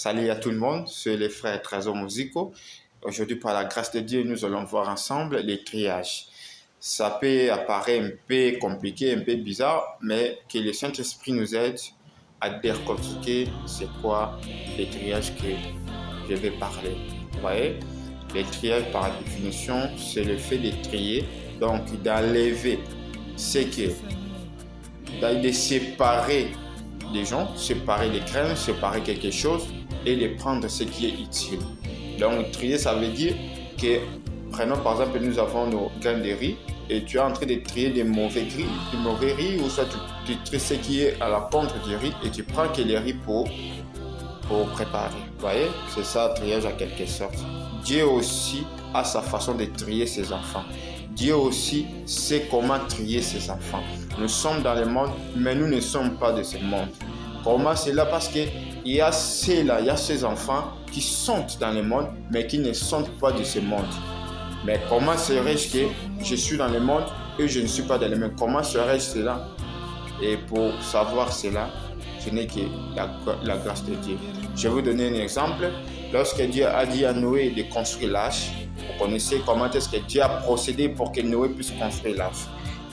Salut à tout le monde, c'est les frères Trésor Musicaux. Aujourd'hui, par la grâce de Dieu, nous allons voir ensemble les triages. Ça peut apparaître un peu compliqué, un peu bizarre, mais que le Saint-Esprit nous aide à décortiquer c'est quoi les triages que je vais parler. Vous voyez, les triages par définition, c'est le fait de trier, donc d'enlever ce que, de séparer des gens, séparer les graines, séparer quelque chose et de prendre ce qui est utile. Donc trier, ça veut dire que, prenons par exemple, nous avons nos graines de riz et tu es en train de trier des mauvais riz, ou soit tu tries ce qui est à la pointe du riz et tu prends que les riz pour préparer. Vous voyez, c'est ça, triage en quelque sorte. Dieu aussi a sa façon de trier ses enfants. Dieu aussi sait comment trier ses enfants. Nous sommes dans le monde, mais nous ne sommes pas de ce monde. Comment c'est là? Parce qu'il y a ceux-là, il y a ces enfants qui sont dans le monde, mais qui ne sont pas de ce monde. Mais comment serais-je que je suis dans le monde et je ne suis pas dans le monde? Comment serais-je cela? Et pour savoir cela, ce n'est que la grâce de Dieu. Je vais vous donner un exemple. Lorsque Dieu a dit à Noé de construire l'arche, vous connaissez comment est-ce que Dieu a procédé pour que Noé puisse construire l'arche.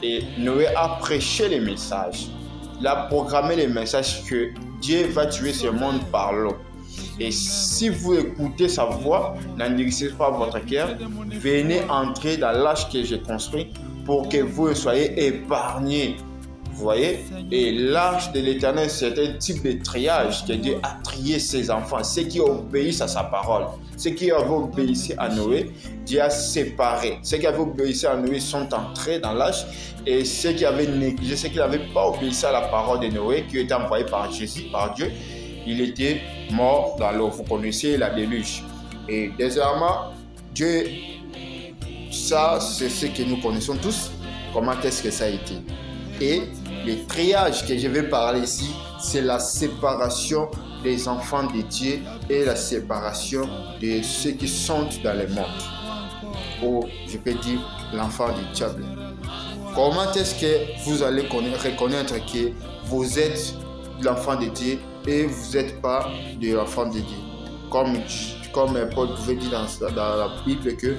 Et Noé a prêché les messages. Il a programmé les messages que Dieu va tuer ce monde par l'eau. Et si vous écoutez sa voix, n'endurcissez pas votre cœur, venez entrer dans l'arche que j'ai construit pour que vous soyez épargnés. Vous voyez? Et l'arche de l'Éternel, c'est un type de triage que Dieu a trié ses enfants, ceux qui obéissent à sa parole. Ceux qui avaient obéi à Noé, Dieu a séparé. Ceux qui avaient obéi à Noé sont entrés dans l'arche, et ceux qui avaient négligé, ceux qui n'avaient pas obéi à la parole de Noé, qui était envoyé par Jésus, par Dieu, il était mort dans l'eau. Vous connaissez la déluge. Et désormais, Dieu, ça c'est ce que nous connaissons tous. Comment est-ce que ça a été? Et le triage que je vais parler ici, c'est la séparation des enfants de Dieu et la séparation de ceux qui sont dans le monde. Ou je peux dire l'enfant du diable. Comment est-ce que vous allez reconnaître que vous êtes l'enfant de Dieu et vous n'êtes pas de l'enfant de Dieu? Comme Paul pouvait dire dans la Bible que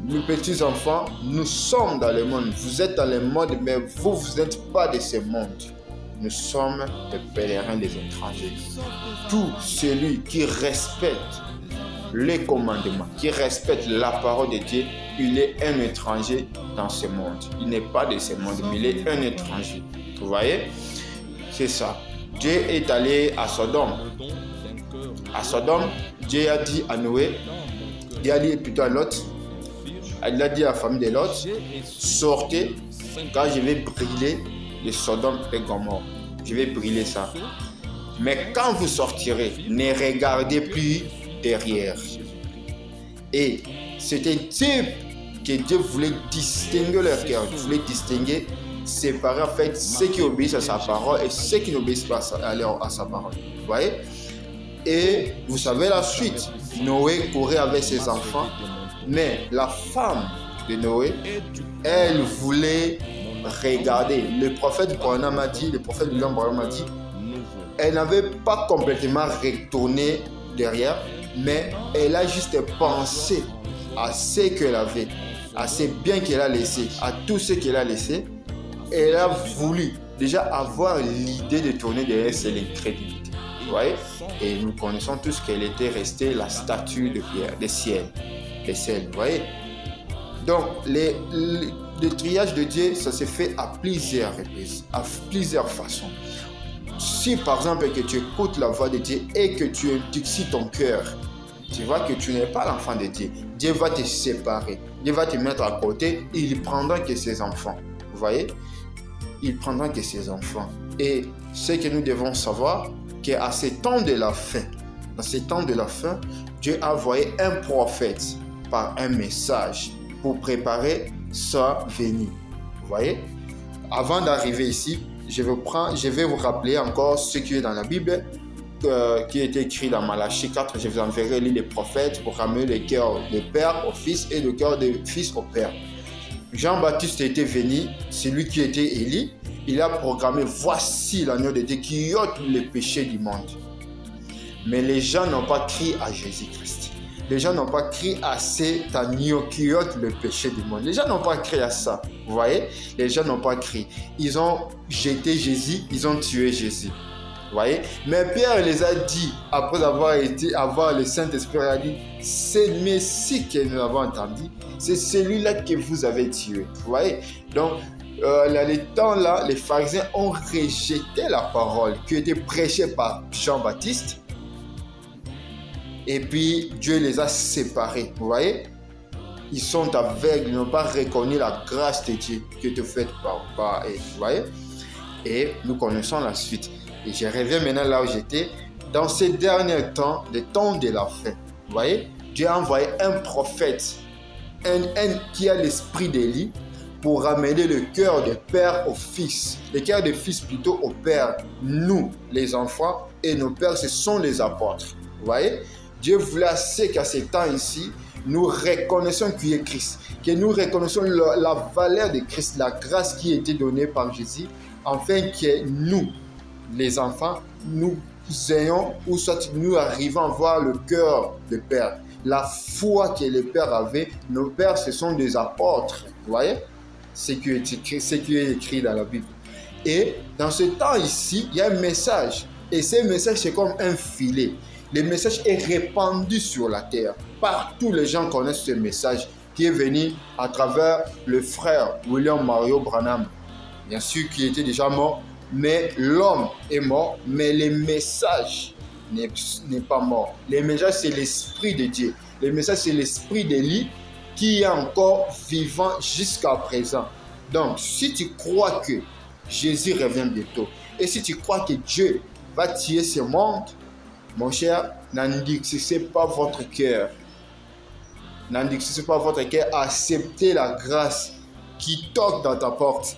nous petits enfants, nous sommes dans le monde. Vous êtes dans le monde, mais vous n'êtes pas de ce monde. Nous sommes des pèlerins, des étrangers. Tout celui qui respecte les commandements, qui respecte la parole de Dieu, il est un étranger dans ce monde. Il n'est pas de ce monde, mais il est un étranger. Vous voyez? C'est ça. Dieu est allé à Sodome. À Sodome, Dieu a dit à Noé, Dieu a dit plutôt à Lot, il a dit à la famille de Lot, sortez, car je vais brûler les Sodome et Gomorrhe. Je vais brûler ça. Mais quand vous sortirez, ne regardez plus derrière. Et c'est un type que Dieu voulait distinguer leur cœur. Il voulait distinguer, séparer en fait ceux qui obéissent à sa parole et ceux qui n'obéissent pas à sa parole. Vous voyez? Et vous savez la suite. Noé courait avec ses enfants. Mais la femme de Noé, elle voulait regarder. Le prophète Branham a dit, elle n'avait pas complètement retourné derrière, mais elle a juste pensé à ce qu'elle avait, à ces biens qu'elle a laissés, à tout ce qu'elle a laissé. Elle a voulu déjà avoir l'idée de tourner derrière ses incrédulités. Vous voyez? Et nous connaissons tous qu'elle était restée la statue de pierre, de ciel. Vous voyez? Donc, le triage de Dieu, ça se fait à plusieurs reprises, à plusieurs façons. Si, par exemple, que tu écoutes la voix de Dieu et que tu indexes ton cœur, tu vois que tu n'es pas l'enfant de Dieu. Dieu va te séparer. Dieu va te mettre à côté et il prendra que ses enfants. Vous voyez? Il prendra que ses enfants. Et ce que nous devons savoir, qu'à ce temps de la fin, dans ce temps de la fin, Dieu a envoyé un prophète par un message pour préparer sa venue. Vous voyez? Avant d'arriver ici, je vais vous rappeler encore ce qui est dans la Bible, qui est écrit dans Malachie 4. Je vous enverrai lire les prophètes pour ramener le cœur du père au fils et le cœur du fils au père. Jean-Baptiste était venu, c'est lui qui était Élie. Il a programmé, voici l'agneau de Dieu qui ôte les péchés du monde. Mais les gens n'ont pas crié à Jésus-Christ. Les gens n'ont pas crié à cet agneau qui ôte le péché du monde. Les gens n'ont pas crié à ça. Vous voyez? Les gens n'ont pas crié. Ils ont jeté Jésus, ils ont tué Jésus. Vous voyez? Mais Pierre les a dit, après avoir le Saint-Esprit a dit, c'est le Messie que nous avons entendu, c'est celui-là que vous avez tué. Vous voyez? Donc, dans les temps-là, les pharisiens ont rejeté la parole qui était prêchée par Jean-Baptiste. Et puis, Dieu les a séparés. Vous voyez? Ils sont aveugles, ils n'ont pas reconnu la grâce de Dieu qui était faite par eux. Vous voyez? Et nous connaissons la suite. Et je reviens maintenant là où j'étais. Dans ces derniers temps, les temps de la fin, vous voyez, Dieu a envoyé un prophète, qui a l'esprit d'Élie, pour ramener le cœur des pères au fils. Le cœur des fils plutôt au père. Nous, les enfants, et nos pères, ce sont les apôtres. Vous voyez, Dieu voulait assez qu'à ce temps ici, nous reconnaissons qui est Christ, que nous reconnaissons la valeur de Christ, la grâce qui a été donnée par Jésus, afin que nous, les enfants, nous ayons, ou soit nous arrivons à voir le cœur de Père. La foi que les pères avaient, nos pères, ce sont des apôtres. Vous voyez? Ce qui est écrit dans la Bible. Et dans ce temps ici, il y a un message. Et ce message, c'est comme un filet. Le message est répandu sur la terre. Partout, les gens connaissent ce message qui est venu à travers le frère William Mario Branham. Bien sûr, qui était déjà mort. Mais l'homme est mort, mais le message n'est pas mort. Le message, c'est l'Esprit de Dieu. Le message, c'est l'Esprit d'Élie qui est encore vivant jusqu'à présent. Donc, si tu crois que Jésus revient bientôt, et si tu crois que Dieu va tuer ce monde, mon cher, n'endurcissez pas votre cœur. N'endurcissez pas votre cœur. Acceptez la grâce qui toque dans ta porte.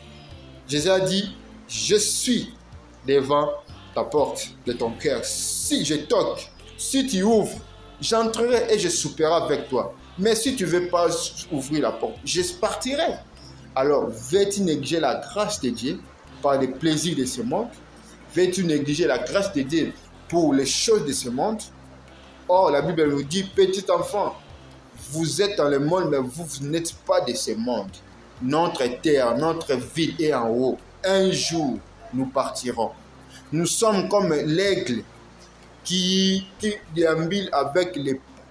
Jésus a dit, je suis devant ta porte de ton cœur. Si je toque, si tu ouvres, j'entrerai et je souperai avec toi. Mais si tu ne veux pas ouvrir la porte, je partirai. Alors, veux-tu négliger la grâce de Dieu par les plaisirs de ce monde? Veux-tu négliger la grâce de Dieu pour les choses de ce monde? Or, la Bible nous dit, petit enfant, vous êtes dans le monde, mais vous n'êtes pas de ce monde. Notre terre, notre ville est en haut. Un jour, nous partirons. Nous sommes comme l'aigle qui déambule avec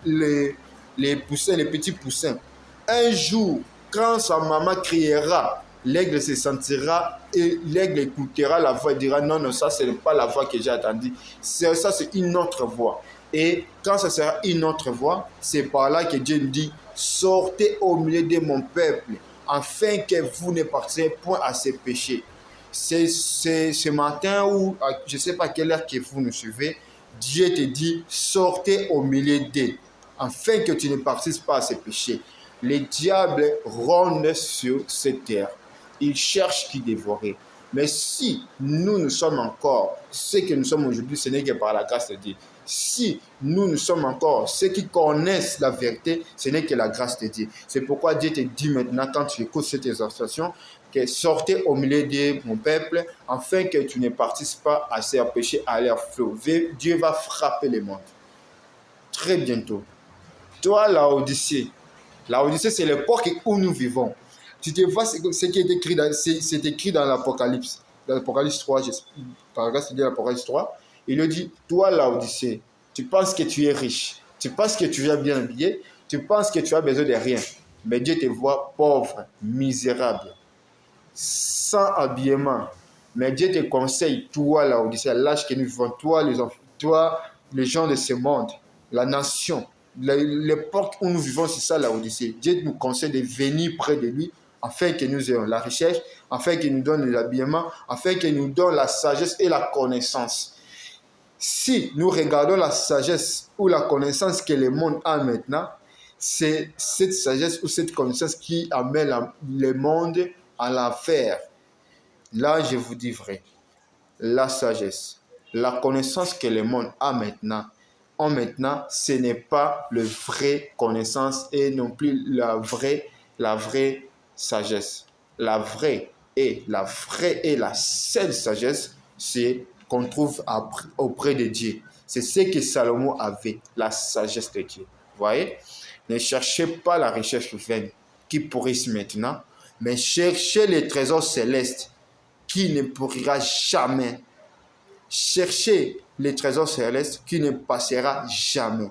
les poussins, les petits poussins. Un jour, quand sa maman criera, l'aigle se sentira et l'aigle écoutera la voix et dira non, non, ça, ce n'est pas la voix que j'ai attendue. Ça, c'est une autre voix. Et quand ça sera une autre voix, c'est par là que Dieu nous dit, sortez au milieu de mon peuple, afin que vous ne partiez point à ces péchés. C'est ce matin ou je ne sais pas quelle heure que vous nous suivez, Dieu te dit, sortez au milieu d'eux, afin que tu ne participes pas à ces péchés. Les diables rôdent sur cette terre. Ils cherchent qui dévorer. Mais si nous sommes encore ceux que nous sommes aujourd'hui, ce n'est que par la grâce de Dieu. Si nous sommes encore ceux qui connaissent la vérité, ce n'est que la grâce de Dieu. C'est pourquoi Dieu te dit maintenant, quand tu écoutes cette exhortation, que sortez au milieu de mon peuple, afin que tu ne participes pas à ces péchés à leur flot. Dieu va frapper le monde. Très bientôt. Toi, Laodicée, c'est l'époque où nous vivons. Tu te vois ce qui est écrit c'est écrit dans l'Apocalypse. Dans l'Apocalypse 3, par grâce de l'Apocalypse 3, il nous dit, toi Laodicée, tu penses que tu es riche, tu penses que tu es bien habillé, tu penses que tu as besoin de rien. Mais Dieu te voit pauvre, misérable, sans habillement. Mais Dieu te conseille, toi Laodicée, à l'âge que nous vivons, toi les enfants, toi les gens de ce monde, la nation, l'époque où nous vivons, c'est ça Laodicée. Dieu nous conseille de venir près de lui, afin que nous ayons la recherche, afin qu'il nous donne l'habillement, afin qu'il nous donne la sagesse et la connaissance. Si nous regardons la sagesse ou la connaissance que le monde a maintenant, c'est cette sagesse ou cette connaissance qui amène le monde à l'enfer. Là, je vous dis vrai, la sagesse, la connaissance que le monde a maintenant, ce n'est pas la vraie connaissance et non plus la vraie sagesse. La vraie et la seule sagesse, c'est qu'on trouve auprès de Dieu. C'est ce que Salomon avait, la sagesse de Dieu. Vous voyez? Ne cherchez pas la recherche vaine qui pourrisse maintenant, mais cherchez les trésors célestes qui ne pourrira jamais. Cherchez les trésors célestes qui ne passera jamais.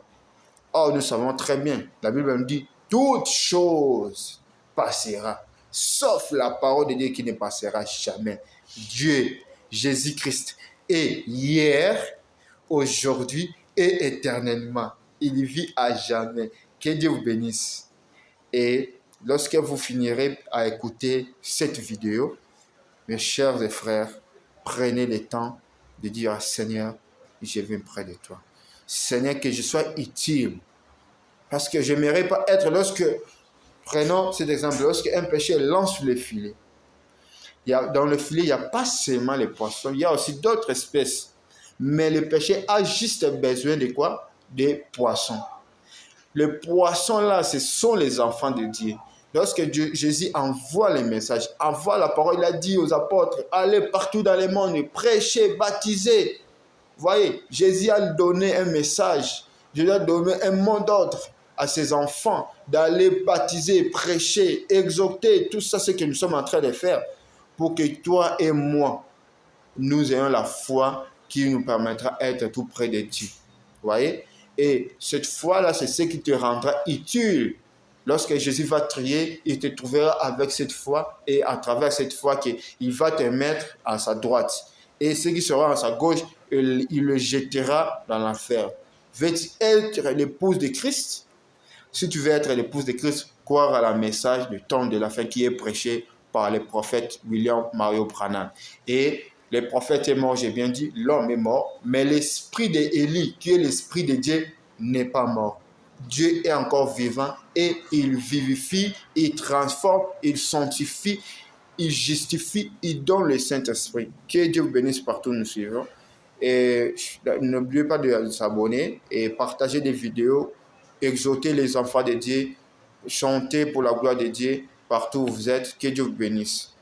Or, nous savons très bien, la Bible nous dit, toute chose passera, sauf la parole de Dieu qui ne passera jamais. Dieu, Jésus-Christ, est hier, aujourd'hui et éternellement. Il vit à jamais. Que Dieu vous bénisse. Et lorsque vous finirez à écouter cette vidéo, mes chers et frères, prenez le temps de dire à Seigneur, je viens près de toi. Seigneur, que je sois utile. Parce que je n'aimerais pas être prenons cet exemple, lorsque un pêcheur lance le filet. Dans le filet, il n'y a pas seulement les poissons, il y a aussi d'autres espèces. Mais le pêcheur a juste besoin de quoi? Des poissons. Les poissons là, ce sont les enfants de Dieu. Lorsque Jésus envoie les messages, envoie la parole, il a dit aux apôtres, allez partout dans le monde, prêchez, baptisez. Vous voyez, Jésus a donné un message, Jésus a donné un mot d'ordre à ses enfants d'aller baptiser, prêcher, exhorter, tout ça, ce que nous sommes en train de faire pour que toi et moi, nous ayons la foi qui nous permettra d'être tout près de Dieu. Vous voyez? Et cette foi-là, c'est ce qui te rendra utile. Lorsque Jésus va trier, il te trouvera avec cette foi et à travers cette foi, il va te mettre à sa droite. Et ce qui sera à sa gauche, il le jettera dans l'enfer. Veux-tu être l'épouse de Christ? Si tu veux être l'épouse de Christ, croire à la message du temps de la fin qui est prêché par le prophète William Mario Branham. Et le prophète est mort, j'ai bien dit, l'homme est mort, mais l'esprit d'Élie, qui est l'esprit de Dieu, n'est pas mort. Dieu est encore vivant et il vivifie, il transforme, il sanctifie, il justifie, il donne le Saint-Esprit. Que Dieu vous bénisse partout où nous suivons. Et n'oubliez pas de s'abonner et partager des vidéos, exhorter les enfants de Dieu, chanter pour la gloire de Dieu partout où vous êtes. Que Dieu vous bénisse.